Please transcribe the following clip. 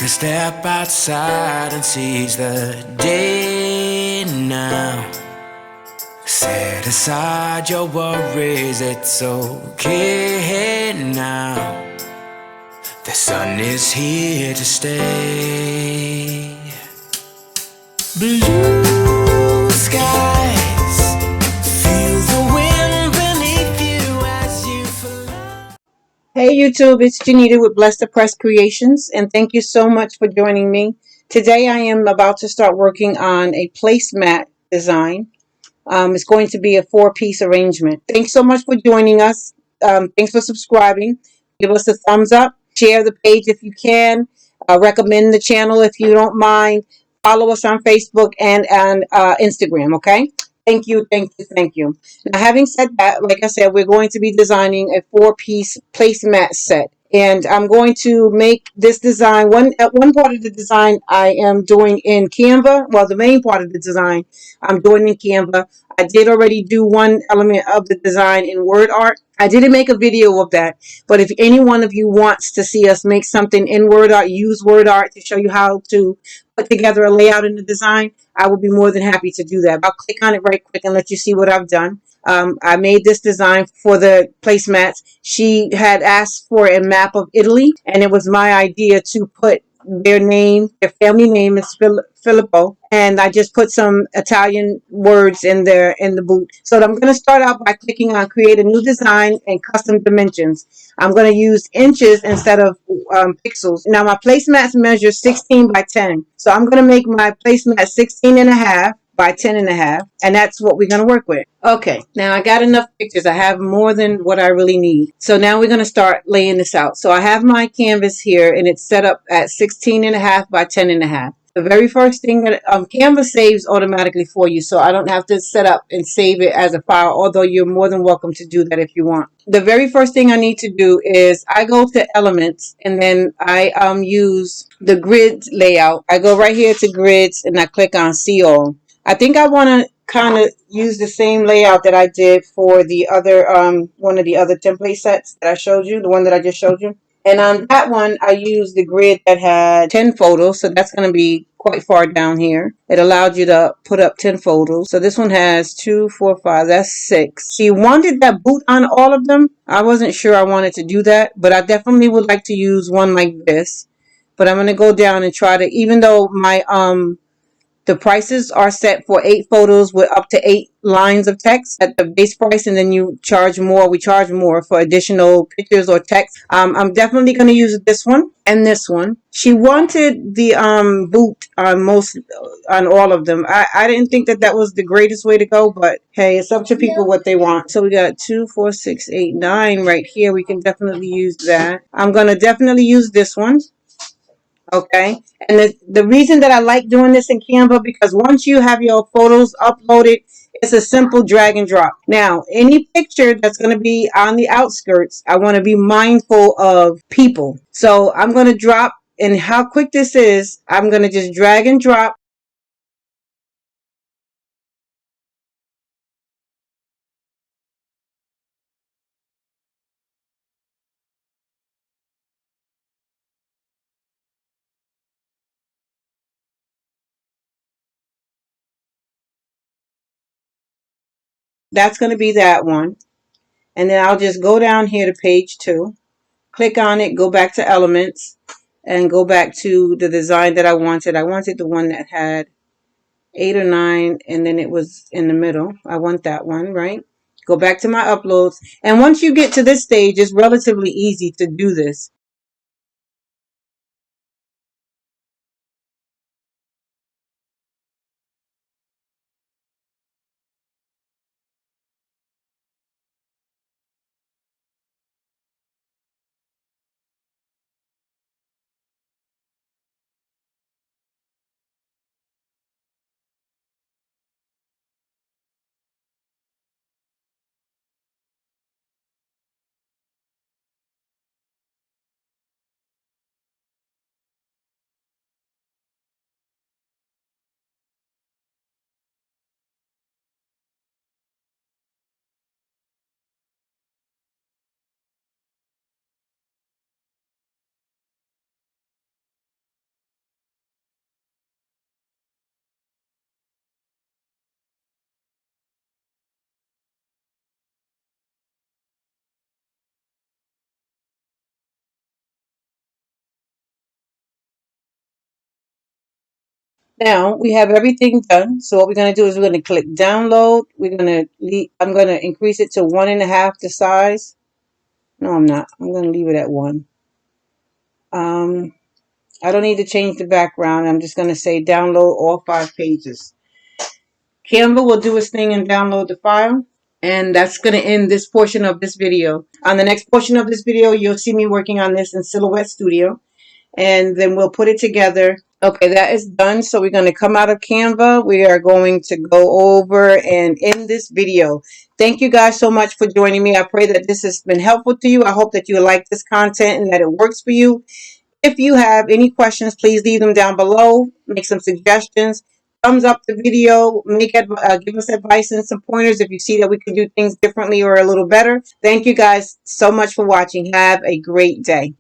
a step outside and seize the day now. Set aside your worries, it's okay now. The sun is here to stay. Blue skies, feel the wind beneath you as you fly. Hey YouTube, it's Janita with Blessed Press Creations, and thank you so much for joining me. Today I am about to start working on a placemat design. It's going to be a 4-piece arrangement. Thanks so much for joining us. Thanks for subscribing. Give us a thumbs up. Share the page if you can. Recommend the channel if you don't mind. Follow us on Facebook and on Instagram, okay? Thank you, thank you, thank you. Now, having said that, like I said, we're going to be designing a 4-piece placemat set. And I'm going to make this design, one part of the design I am doing in Canva. Well, the main part of the design I'm doing in Canva. I did already do one element of the design in Word Art. I didn't make a video of that, but if any one of you wants to see us make something in Word Art, use Word Art to show you how to put together a layout in the design, I will be more than happy to do that. I'll click on it right quick and let you see what I've done. I made this design for the placemats. She had asked for a map of Italy, and it was my idea to put their name, their family name is Filippo, and I just put some Italian words in there in the boot. So I'm going to start out by clicking on create a new design and custom dimensions. I'm going to use inches instead of pixels. Now my placemats measure 16 by 10. So I'm going to make my placemat 16 and a half by 10 and a half, and that's what we're going to work with. Okay, now I got enough pictures. I have more than what I really need. So now we're going to start laying this out. So I have my canvas here, and it's set up at 16 and a half by 10 and a half. The very first thing that Canva saves automatically for you, so I don't have to set up and save it as a file, although you're more than welcome to do that if you want. The very first thing I need to do is I go to Elements, and then I use the grid layout. I go right here to Grids, and I click on See All. I think I want to kind of use the same layout that I did for the other one of the other template sets that I showed you, the one that I just showed you. And on that one, I used the grid that had 10 photos, so that's going to be quite far down here. It allowed you to put up 10 photos. So this one has 2, 4, 5, that's 6. She wanted that boot on all of them. I wasn't sure I wanted to do that, but I definitely would like to use one like this. But I'm going to go down and try to, even though my the prices are set for 8 photos with up to 8 lines of text at the base price, and then you charge more. We charge more for additional pictures or text. I'm definitely going to use this one and this one. She wanted the boot on all of them. I didn't think that was the greatest way to go, but hey, it's up to people what they want. So we got 2, 4, 6, 8, 9 right here. We can definitely use that. I'm going to definitely use this one. Okay, and the reason that I like doing this in Canva, because once you have your photos uploaded, it's a simple drag and drop. Now, any picture that's going to be on the outskirts, I want to be mindful of people. So I'm going to drop, and how quick this is, I'm going to just drag and drop. That's going to be that one. And then I'll just go down here to page 2, click on it, go back to Elements, and go back to the design that I wanted. I wanted the one that had 8 or 9, and then it was in the middle. I want that one, right? Go back to my uploads. And once you get to this stage, it's relatively easy to do this. Now we have everything done. So what we're going to do is we're going to click download. I'm going to increase it to 1.5 the size. No, I'm not. I'm going to leave it at 1. I don't need to change the background. I'm just going to say download all 5 pages. Canva will do its thing and download the file. And that's going to end this portion of this video. On the next portion of this video, you'll see me working on this in Silhouette Studio. And then we'll put it together. Okay, that is done. So we're going to come out of Canva. We are going to go over and end this video. Thank you guys so much for joining me. I pray that this has been helpful to you. I hope that you like this content and that it works for you. If you have any questions, please leave them down below. Make some suggestions. Thumbs up the video. Give us advice and some pointers if you see that we can do things differently or a little better. Thank you guys so much for watching. Have a great day.